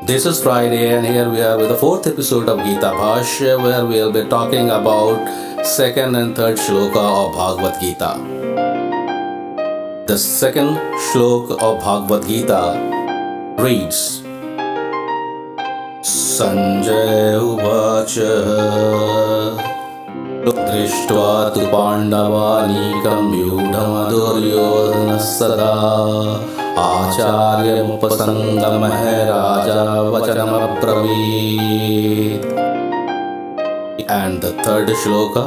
This is Friday, and here we are with the fourth episode of Gita Bhashya, where we'll be talking about second and third shloka of Bhagavad Gita. The second shloka of Bhagavad Gita reads, Sanjay uvacha drishtva tu pandavanīkam vyūಢam duryodhana sada Acharya upasangamah raja vachanam abravīt. And the third shloka,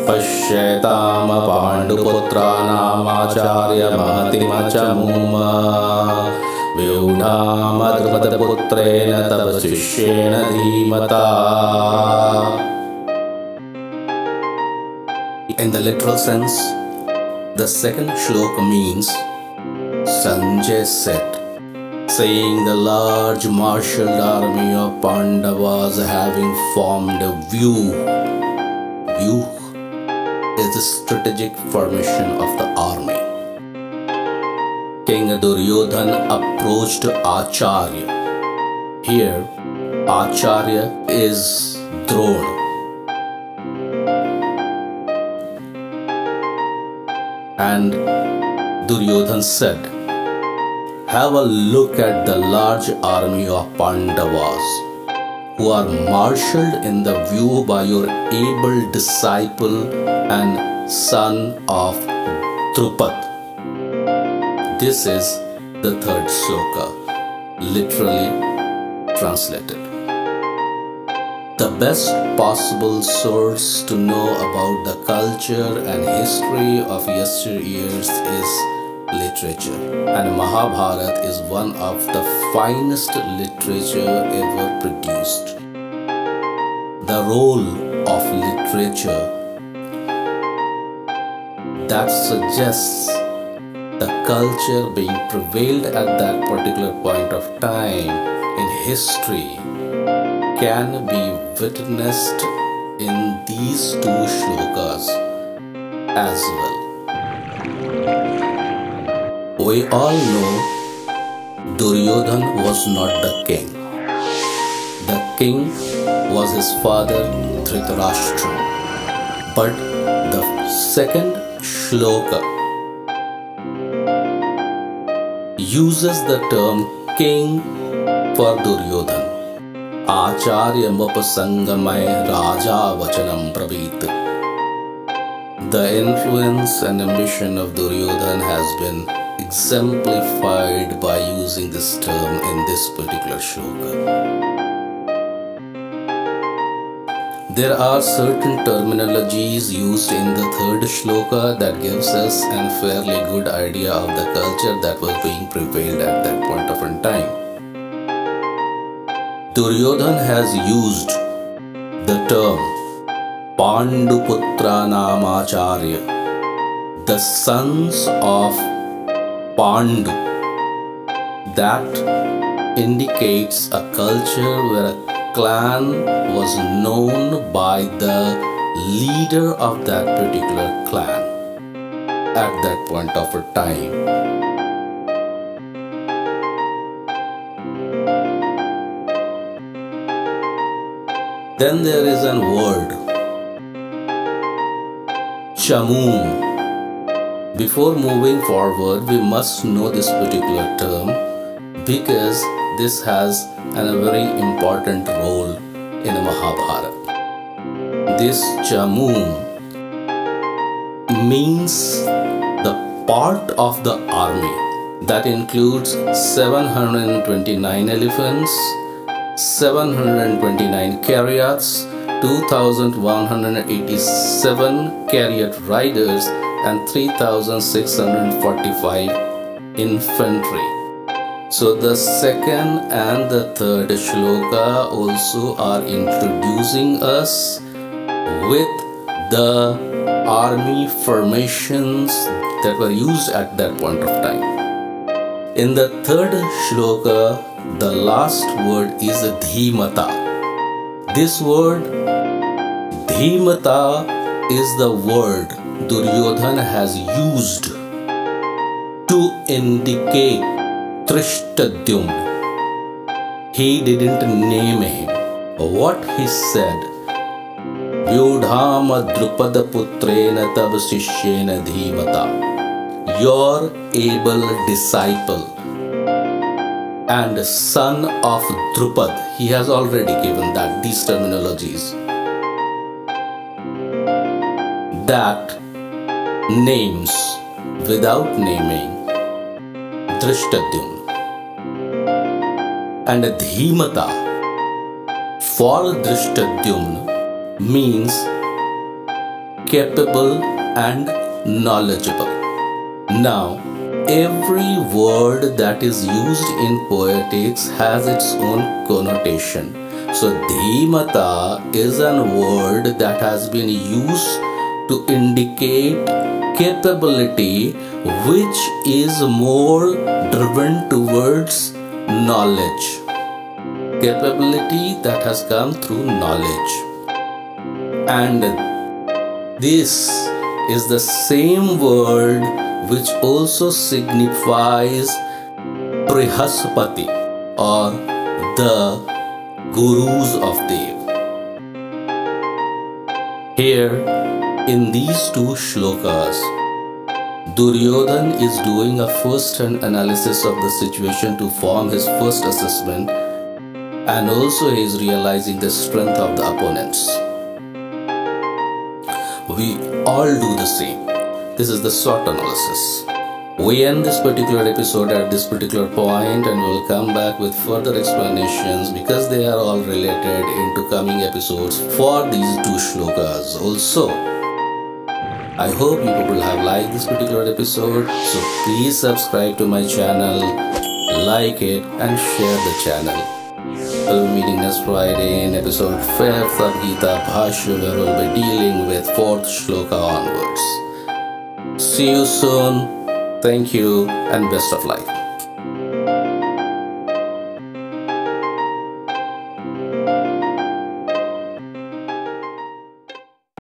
Pashyaitam panduputranam acharya mahatim achamuma vyūಢam drupadaputrena tava sishyena dhīmata. In the literal sense, the second shloka means Sanjay said, saying the large marshaled army of Pandavas having formed a view. View is the strategic formation of the army. King Duryodhana approached Acharya. Here, Acharya is Drona. And Duryodhana said, have a look at the large army of Pandavas who are marshaled in the view by your able disciple and son of Drupad. This is the third shloka, literally translated. The best possible source to know about the culture and history of yesteryears is literature, and Mahabharata is one of the finest literature ever produced. The role of literature that suggests the culture being prevailed at that particular point of time in history can be witnessed in these two shlokas as well. We all know Duryodhana was not the king. The king was his father Dhritarashtra. But the second shloka uses the term king for Duryodhana. Acharya upasangamay raja vachanam pravīt. The influence and ambition of Duryodhana has been exemplified by using this term in this particular shloka. There are certain terminologies used in the third shloka that gives us a fairly good idea of the culture that was being prevailed at that point of time. Duryodhana has used the term Panduputranam Acharya, the sons of Pandu. That indicates a culture where a clan was known by the leader of that particular clan at that point of time. Then there is a word, Chamum. Before moving forward, we must know this particular term because this has a very important role in Mahabharata. This Chamum means the part of the army that includes 729 elephants, 729 chariots, 2,187 chariot riders, and 3,645 infantry. So the second and the third shloka also are introducing us with the army formations that were used at that point of time. In the third shloka, the last word is dhīmata. This word dhīmata is the word Duryodhana has used to indicate Dhrishtadyumna. he didn't name him. What he said, Vyudhama Drupada Putrena Tab Sishyena Dhimata, your able disciple and son of Drupad. He has already given these terminologies. That names without naming Drishtadyumna. And Dhimata for Drishtadyumna means capable and knowledgeable. Now, every word that is used in poetics has its own connotation. So, Dhimata is a word that has been used to indicate capability which is more driven towards knowledge. Capability that has come through knowledge. And this is the same word which also signifies Brihaspati or the gurus of Dev. Here in these two shlokas, Duryodhan is doing a first-hand analysis of the situation to form his first assessment, and also he is realizing the strength of the opponents. We all do the same. This is the SWOT analysis. We end this particular episode at this particular point, and we will come back with further explanations because they are all related into coming episodes for these two shlokas also. I hope you people have liked this particular episode, so please subscribe to my channel, like it and share the channel. We'll be meeting next Friday in episode 5th of Gita Bhashya, where we'll be dealing with 4th shloka onwards. See you soon. Thank you and best of life.